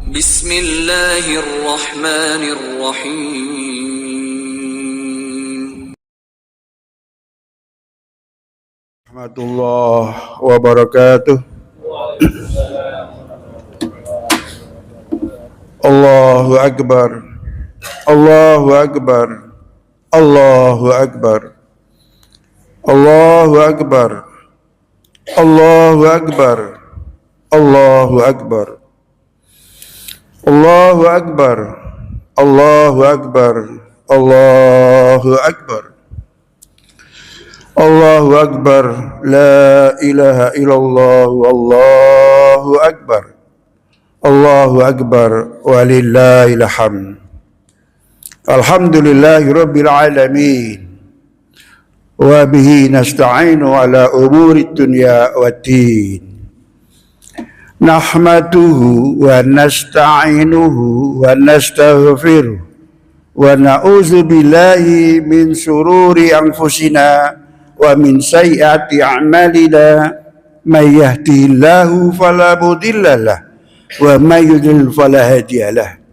Bismillahirrahmanirrahim. Warahmatullahi wabarakatuh. Allahu Akbar. Allahu Akbar. Allahu Akbar. Allahu Akbar. Allahu Akbar. Allahu Akbar. Allahu Akbar. Allahu Akbar. Allahu Akbar. Allahu Akbar. La ilaha illallah. Allahu Akbar. Allahu Akbar. Walillahil hamd. Alhamdulillahi rabbil alamin. Wa bihi nasta'inu ala umuri dunya waddin. Nahmaduhu wa nasta'inuhu wa nastaghfiruh wa na'udzu billahi min syururi anfusina wa min sayyiati a'malina may yahdihillahu fala mudhillalah wa may yudlil fala hadiyalah.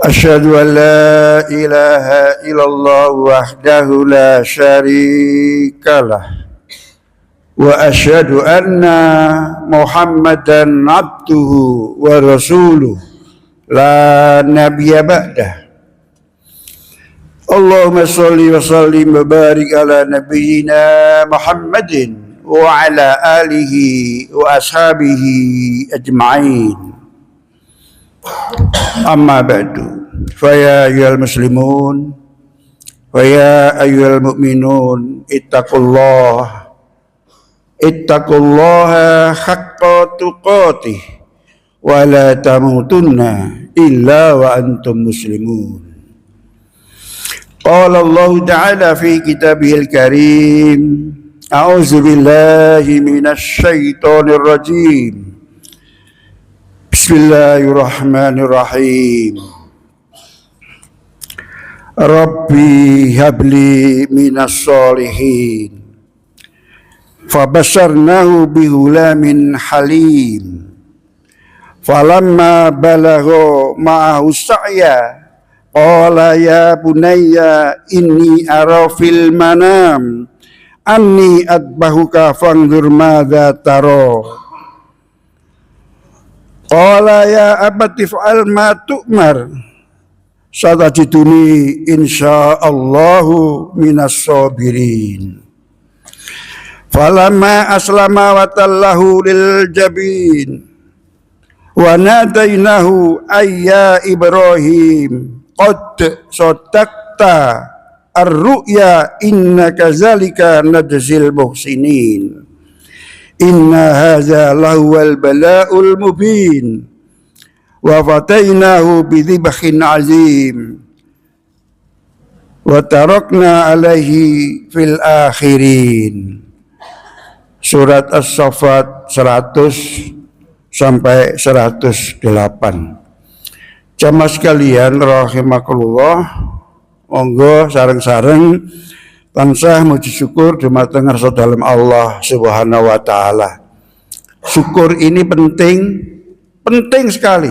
Asyhadu an la ilaha illallah wahdahu la syarikalah wa asyhadu anna Muhammadan abduhu wa rasuluh la nabiyya ba'dah. Allahumma sholli wa sallim wa barik ala nabiyyina Muhammadin wa ala alihi wa ashabihi ajma'in. Amma ba'du, fa ya ayyuhal muslimun wa ya ayyuhal mu'minun ittaqullaha haqqa tuqatih wa la tamutunna illa wa antum muslimun. Qala Allah Ta'ala fi kitabihil karim, a'udzu billahi minasy syaithanir rajim. Bismillahirrahmanirrahim. Rabbi habli minas sholihin. Fabasharnahu bihulamin halim. Falamma balagha ma'ahu sa'ya qala ya bunayya inni ara fil manam anni adbahuka fanzur madza tara. Qala ya abati fa'al ma tu'mar satajiduni insyaallahu minas sabirin. Falamma aslama wa tallahu lil jabin wa nadainahu ayya Ibrahim qad saddaqta ar-ru'ya innaka zalika najzil muhsinin. Inna hadza lahuwal bala'ul mubin wa fatainahu bidhibhin azim wa tarakna alaihi fil akhirin. Surat As-Saffat 100 sampai 108. Jamaah sekalian rahimakumullah, monggo sareng-sareng tansah muji syukur dumateng ngarsa dalem Allah Subhanahu wa taala. Syukur ini penting sekali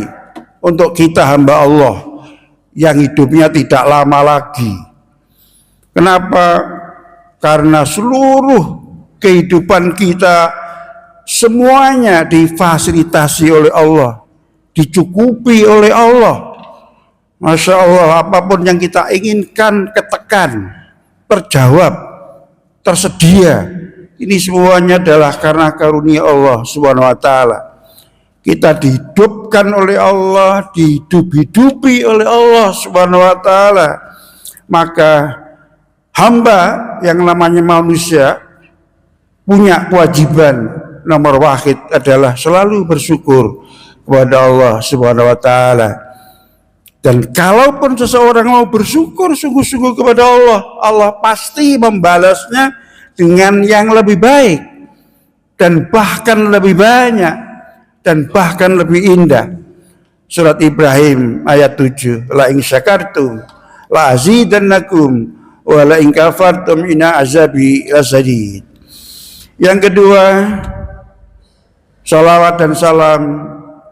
untuk kita hamba Allah yang hidupnya tidak lama lagi. Kenapa? Karena seluruh kehidupan kita semuanya difasilitasi oleh Allah, dicukupi oleh Allah. Masya Allah, apapun yang kita inginkan ketekan, terjawab, tersedia. Ini semuanya adalah karena karunia Allah Subhanahu wa taala. Kita dihidupkan oleh Allah, dihidup-hidupi oleh Allah Subhanahu wa taala. Maka hamba yang namanya manusia punya kewajiban nomor wahid adalah selalu bersyukur kepada Allah Subhanahu wa taala. Dan kalaupun seseorang mau bersyukur sungguh-sungguh kepada Allah, Allah pasti membalasnya dengan yang lebih baik dan bahkan lebih banyak dan bahkan lebih indah. Surat Ibrahim ayat 7, la in syakartum la azidannakum wa la in kafartum inna azabi lasadid. Yang kedua, salawat dan salam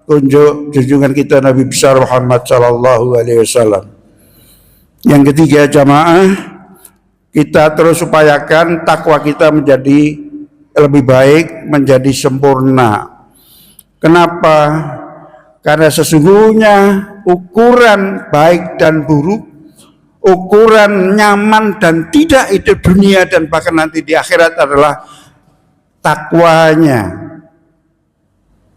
kunjuk junjungan kita Nabi besar Muhammad sallallahu alaihi wasallam. Yang ketiga jamaah, kita terus upayakan takwa kita menjadi lebih baik, menjadi sempurna. Kenapa? Karena sesungguhnya ukuran baik dan buruk, ukuran nyaman dan tidak itu dunia dan bahkan nanti di akhirat adalah takwanya.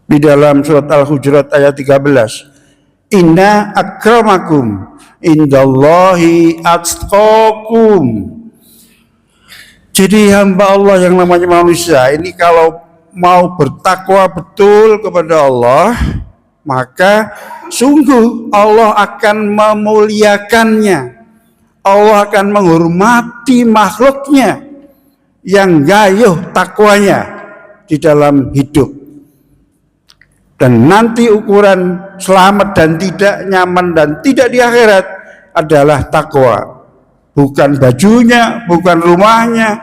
Di dalam surat Al-Hujurat ayat 13, inna akramakum indallahi atqakum. Jadi hamba Allah yang namanya manusia ini kalau mau bertakwa betul kepada Allah, maka sungguh Allah akan memuliakannya. Allah akan menghormati makhluknya yang gayuh takwanya di dalam hidup. Dan nanti ukuran selamat dan tidak nyaman dan tidak di akhirat adalah takwa. Bukan bajunya, bukan rumahnya,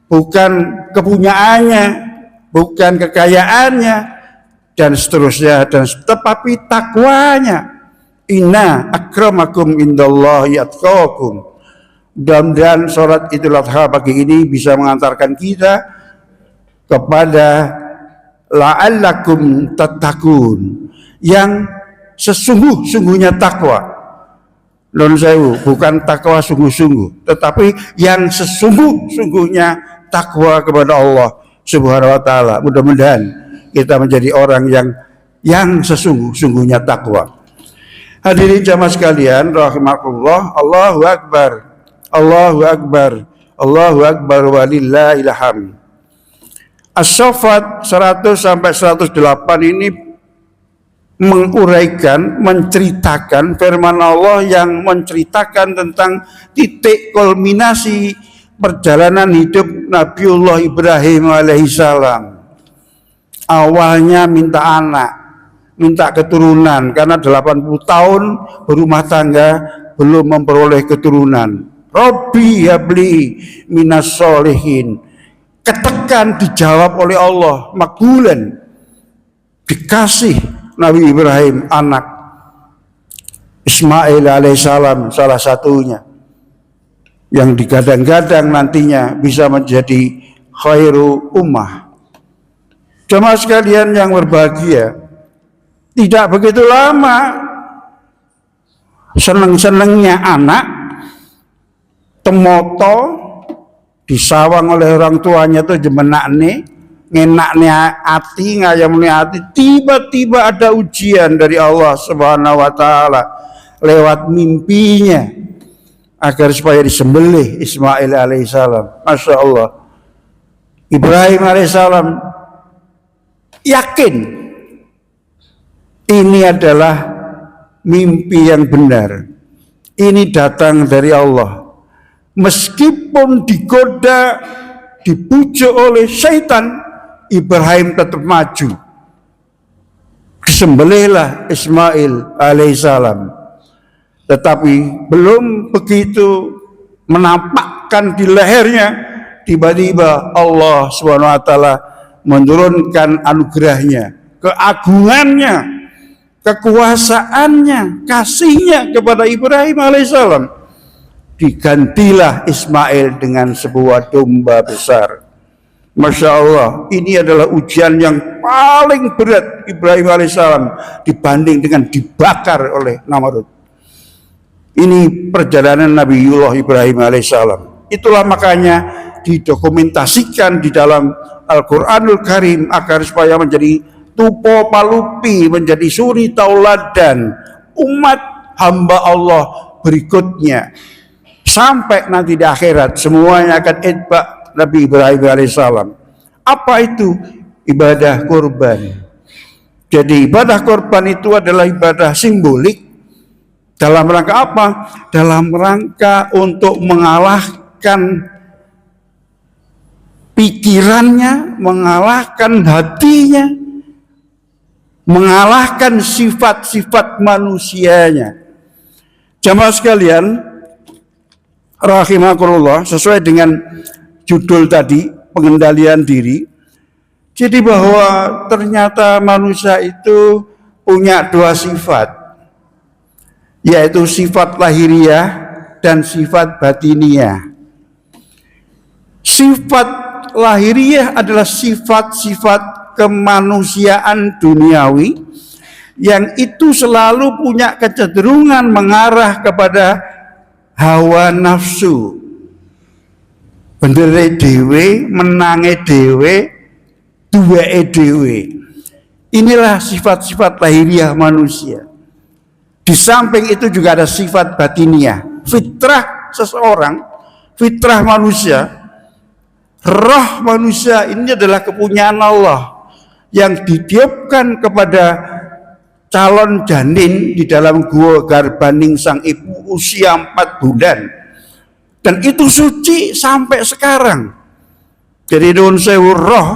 bukan kepunyaannya, bukan kekayaannya, dan seterusnya, dan tetapi takwanya. Inna akramakum indallahi atqakum. Mudah-mudahan sholat Idul Adha pagi ini bisa mengantarkan kita kepada la'allakum tattaqun, yang sesungguh-sungguhnya takwa. Non sewu, bukan takwa sungguh-sungguh, tetapi yang sesungguh-sungguhnya takwa kepada Allah Subhanahu wa taala. Mudah-mudahan kita menjadi orang yang sesungguh-sungguhnya takwa. Hadirin jamaah sekalian rahimakumullah, Allahu akbar. Allahu akbar. Allahu akbar walillahil hamd. As-Saffat 100 sampai 108 ini menguraikan, menceritakan firman Allah yang menceritakan tentang titik kulminasi perjalanan hidup Nabiullah Ibrahim alaihissalam. Awalnya minta anak, minta keturunan, karena 80 tahun berumah tangga belum memperoleh keturunan. Rabbi habli minas solihin. Ketekan dijawab oleh Allah, makbulan, dikasih Nabi Ibrahim anak Ismail alaihissalam, salah satunya yang digadang-gadang nantinya bisa menjadi khairu ummah. Jemaah sekalian yang berbahagia, tidak begitu lama seneng-senengnya anak temoto disawang oleh orang tuanya tuh jemenakne, ngenakne hati, ngayamne hati, tiba-tiba ada ujian dari Allah Subhanahu wa taala lewat mimpinya agar supaya disembelih Ismail alaihissalam. Masya Allah, Ibrahim alaihissalam yakin ini adalah mimpi yang benar, ini datang dari Allah. Meskipun digoda, dibujuk oleh syaitan, Ibrahim tetap maju. Disembelihlah Ismail alaihissalam. Tetapi belum begitu menampakkan di lehernya, tiba-tiba Allah SWT menurunkan anugerahnya, keagungannya, kekuasaannya, kasihnya kepada Ibrahim alaihissalam. Digantilah Ismail dengan sebuah domba besar. Masya Allah, ini adalah ujian yang paling berat Ibrahim alaihissalam dibanding dengan dibakar oleh Namrud. Ini perjalanan Nabiullah Ibrahim alaihissalam. Itulah makanya didokumentasikan di dalam Al-Quranul Karim agar supaya menjadi tupo palupi, menjadi suri tauladan umat hamba Allah berikutnya. Sampai nanti di akhirat semuanya akan itba Nabi Ibrahim alaihissalam. Apa itu? Ibadah kurban. Jadi ibadah kurban itu adalah ibadah simbolik. Dalam rangka apa? Dalam rangka untuk mengalahkan pikirannya, mengalahkan hatinya, mengalahkan sifat-sifat manusianya. Jamaah sekalian rahimakumullah, sesuai dengan judul tadi, pengendalian diri. Jadi bahwa ternyata manusia itu punya dua sifat, yaitu sifat lahiriah dan sifat batiniah. Sifat lahiriah adalah sifat-sifat kemanusiaan duniawi yang itu selalu punya kecenderungan mengarah kepada hawa nafsu, bendere dewe, menange dewe, duweke dewe. Inilah sifat-sifat lahiriah manusia. Di samping itu juga ada sifat batiniah, fitrah seseorang, fitrah manusia, roh manusia ini adalah kepunyaan Allah yang ditiupkan kepada calon janin di dalam gua garbaning sang ibu usia 4 bulan, dan itu suci sampai sekarang. Jadi nuwun sewu, roh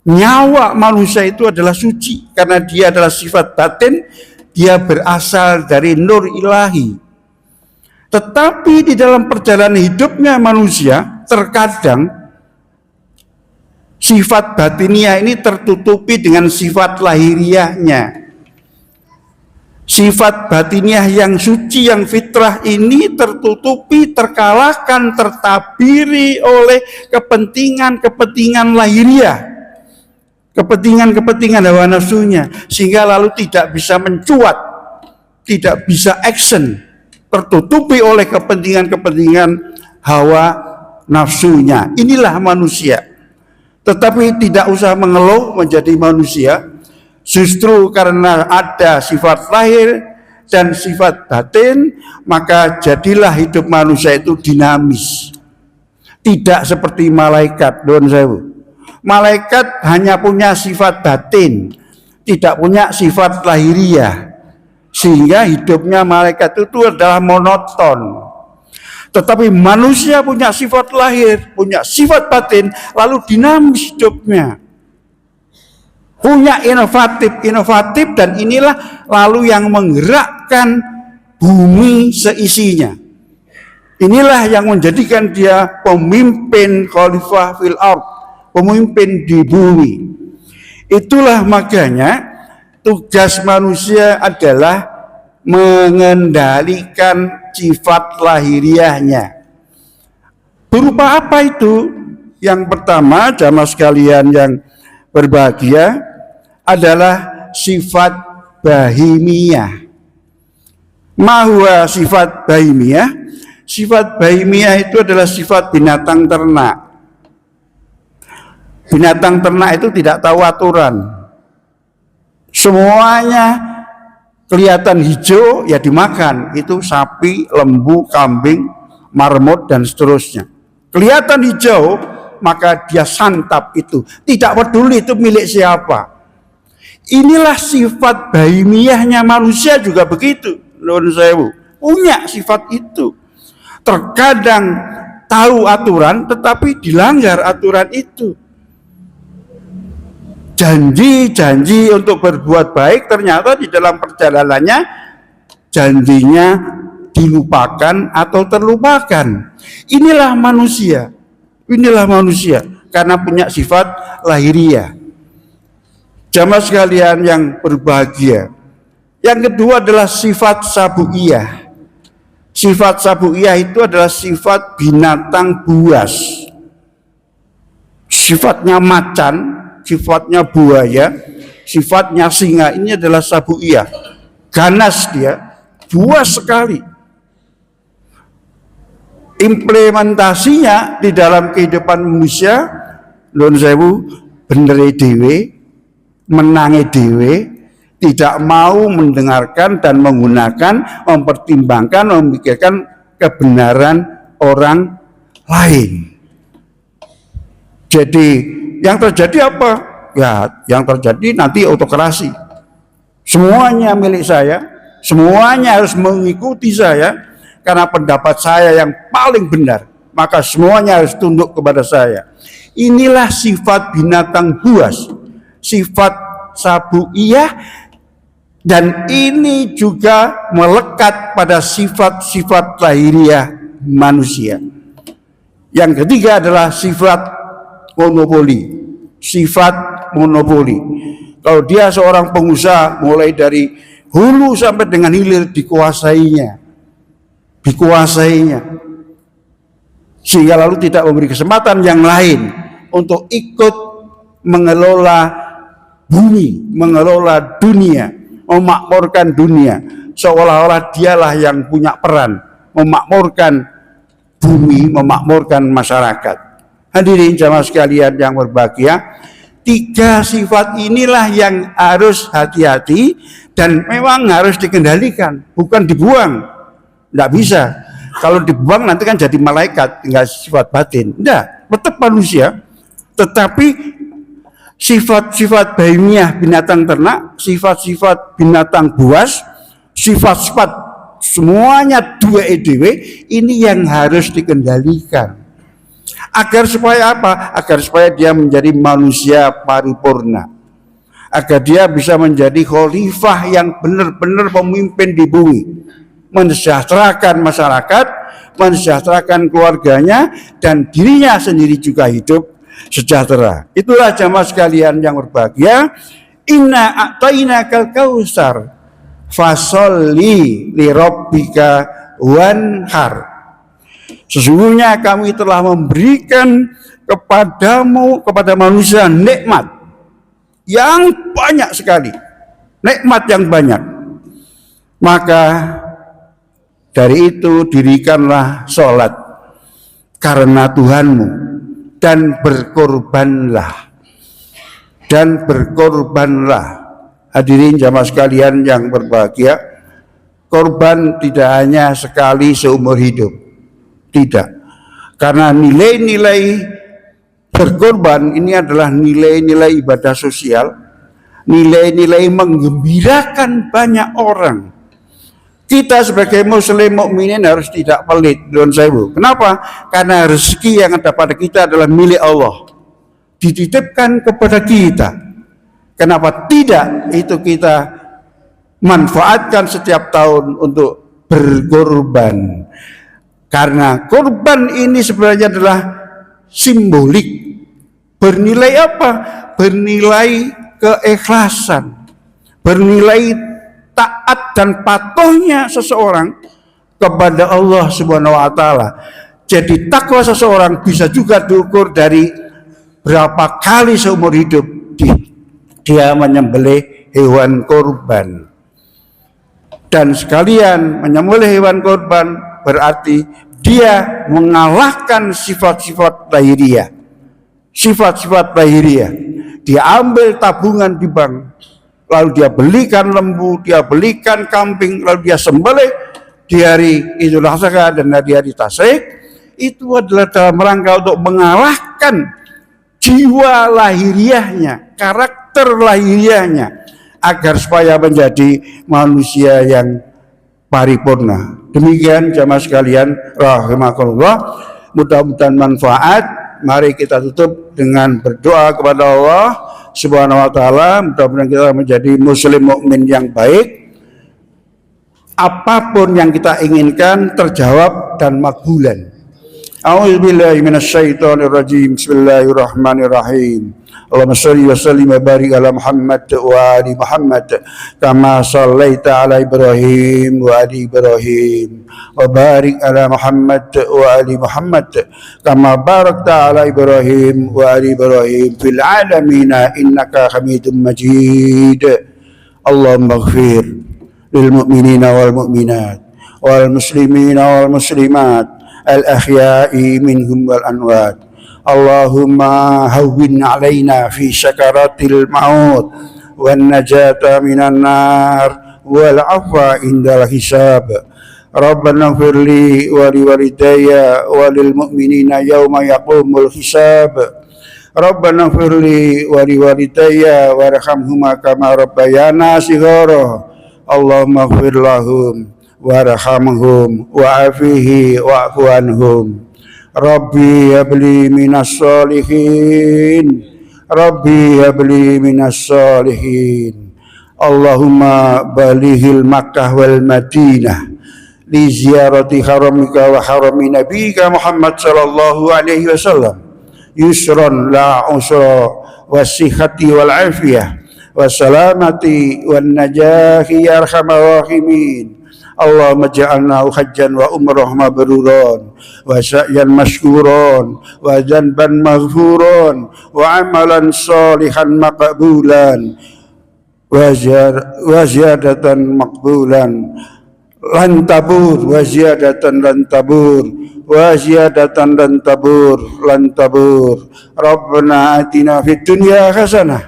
nyawa manusia itu adalah suci karena dia adalah sifat batin, dia berasal dari nur ilahi. Tetapi di dalam perjalanan hidupnya manusia, terkadang sifat batiniah ini tertutupi dengan sifat lahiriahnya. Sifat batiniah yang suci, yang fitrah ini tertutupi, terkalahkan, tertabiri oleh kepentingan-kepentingan lahiriah, kepentingan-kepentingan hawa nafsunya, sehingga lalu tidak bisa mencuat, tidak bisa action, tertutupi oleh kepentingan-kepentingan hawa nafsunya. Inilah manusia. Tetapi tidak usah mengeluh menjadi manusia, justru karena ada sifat lahir dan sifat batin, maka jadilah hidup manusia itu dinamis. Tidak seperti malaikat, nuwun sewu. Malaikat hanya punya sifat batin, tidak punya sifat lahiriah, sehingga hidupnya malaikat itu adalah monoton. Tetapi manusia punya sifat lahir, punya sifat batin, lalu dinamis hidupnya, punya inovatif, dan inilah lalu yang menggerakkan bumi seisinya. Inilah yang menjadikan dia pemimpin khalifah fil ard, pemimpin di bumi. Itulah makanya tugas manusia adalah mengendalikan sifat lahiriahnya. Berupa apa itu? Yang pertama, jamaah sekalian yang berbahagia, adalah sifat bahimiyah. Mahwa sifat bahimiyah? Sifat bahimiyah itu adalah sifat binatang ternak. Binatang ternak itu tidak tahu aturan. Semuanya kelihatan hijau ya dimakan. Itu sapi, lembu, kambing, marmut, dan seterusnya. Kelihatan hijau maka dia santap itu. Tidak peduli itu milik siapa. Inilah sifat bahimiyahnya manusia juga begitu. Nuwun sewu, punya sifat itu. Terkadang tahu aturan tetapi dilanggar aturan itu. Janji-janji untuk berbuat baik, ternyata di dalam perjalanannya janjinya dilupakan atau terlupakan. Inilah manusia. Inilah manusia karena punya sifat lahiriah. Jamaah sekalian yang berbahagia, yang kedua adalah sifat sabuiyah. Sifat sabuiyah itu adalah sifat binatang buas. Sifatnya macan, sifatnya buaya, sifatnya singa. Ini adalah sabuiyah. Ganas dia, buas sekali. Implementasinya di dalam kehidupan manusia, nuwun sewu, bendere dewe, menange dewe, tidak mau mendengarkan dan menggunakan, mempertimbangkan, memikirkan kebenaran orang lain. Jadi yang terjadi apa? Ya, yang terjadi nanti autokrasi. Semuanya milik saya, semuanya harus mengikuti saya, karena pendapat saya yang paling benar, maka semuanya harus tunduk kepada saya. Inilah sifat binatang buas, sifat sabuiyah, dan ini juga melekat pada sifat-sifat lahiriah manusia. Yang ketiga adalah sifat monopoli. Sifat monopoli. Kalau dia seorang pengusaha, mulai dari hulu sampai dengan hilir dikuasainya. Sehingga lalu tidak memberi kesempatan yang lain untuk ikut mengelola bumi, mengelola dunia, memakmurkan dunia. Seolah-olah dialah yang punya peran memakmurkan bumi, memakmurkan masyarakat. Hadirin jamaah sekalian yang berbahagia, 3 sifat inilah yang harus hati-hati dan memang harus dikendalikan, bukan dibuang. Tidak bisa. Kalau dibuang nanti kan jadi malaikat, tinggal sifat batin. Tidak, tetap manusia. Tetapi sifat-sifat bahimiyah binatang ternak, sifat-sifat binatang buas, sifat-sifat semuanya 2 EDW, ini yang harus dikendalikan. Agar supaya apa? Agar supaya dia menjadi manusia paripurna. Agar dia bisa menjadi khalifah yang benar-benar pemimpin di bumi. Mensejahterakan masyarakat, mensejahterakan keluarganya, dan dirinya sendiri juga hidup sejahtera. Itulah jamaah sekalian yang berbahagia. Inna a'tainakal kautsar fasolli li rabbika wanhar. Sesungguhnya kami telah memberikan kepada manusia nikmat yang banyak sekali, nikmat yang banyak. Maka dari itu dirikanlah sholat karena Tuhanmu dan berkorbanlah. Hadirin jamaah sekalian yang berbahagia, korban tidak hanya sekali seumur hidup, tidak. Karena nilai-nilai berkorban ini adalah nilai-nilai ibadah sosial, nilai-nilai menggembirakan banyak orang. Kita sebagai muslim mukminin harus tidak pelit, don sewu. Kenapa? Karena rezeki yang ada pada kita adalah milik Allah, dititipkan kepada kita. Kenapa tidak itu kita manfaatkan setiap tahun untuk berkorban? Karena korban ini sebenarnya adalah simbolik. Bernilai apa? Bernilai keikhlasan, bernilai taat dan patuhnya seseorang kepada Allah Subhanahu wa taala. Jadi takwa seseorang bisa juga diukur dari berapa kali seumur hidup dia menyembelih hewan kurban. Dan sekalian menyembelih hewan kurban berarti dia mengalahkan sifat-sifat lahiriah. Sifat-sifat lahiriah. Dia ambil tabungan di bank, lalu dia belikan lembu, dia belikan kambing, lalu dia sembelih di hari Idul Adha dan di hari Tasyrik. Itu adalah dalam rangka untuk mengalahkan jiwa lahiriahnya, karakter lahiriahnya, agar supaya menjadi manusia yang paripurna. Demikian jamaah sekalian rahimakumullah, mudah-mudahan manfaat. Mari kita tutup dengan berdoa kepada Allah Subhanahu wa taala, mudah-mudahan kita menjadi muslim mukmin yang baik. Apapun yang kita inginkan terjawab dan makbulan. A'udzubillahi minasyaitonirrajim. Bismillahirrahmanirrahim. Allahumma shalli wa sallim wa barik ala Muhammad wa ali Muhammad kama shallaita ala Ibrahim wa ali Ibrahim wa barik ala Muhammad wa ali Muhammad kama barakta ala Ibrahim wa ali Ibrahim fil alamin innaka Hamidum Majid. Allahumma ighfir lil mu'minina wal mu'minat wal muslimina wal muslimat al ahya'i minhum wal amwat. Allahumma hawwin alaina fi sakaratil maut wan najata minan nar wal afwa indal hisab. Rabbana ighfirli wa liwalidayya wa lil mu'minina yawma yaqumul hisab. Rabbana ighfirli wa liwalidayya warhamhuma kama rabbayana shighara. Allahumma ighfir lahum warhamhum wa'afihi wa'fu anhum. Rabbi habli minas solihin, Rabbi habli minas solihin. Allahumma balighil Makkah wal Madinah li ziyarati haramika wa harami nabiyika Muhammad sallallahu alaihi wasallam yusran la usra wasihhati wal afiyah wassalamati wan najahi ya arhamar rahimin. Allahumma ja'alna hajjan wa umrah mabruran wa sa'yan mashkuran wa janban maghfuran wa amalan salihan maqbulan wa ziyadatan maqbulan lan tabur wa ziyadatan lan tabur wa ziyadatan lan tabur lan tabur. Rabbana atina fid dunya hasanah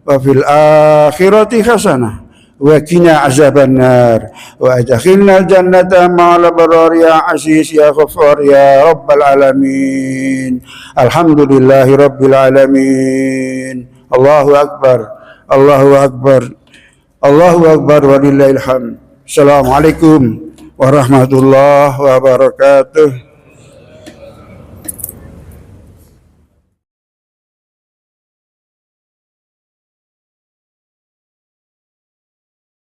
wa fil akhirati hasanah wa qina azabannar wa adkhilna jannata ma'al abrar ya aziz ya ghaffar ya rabbal alamin. Alhamdulillahi rabbil alamin. Allahu akbar, Allahu akbar, Allahu akbar walillahil hamd. Assalamualaikum warahmatullahi wabarakatuh.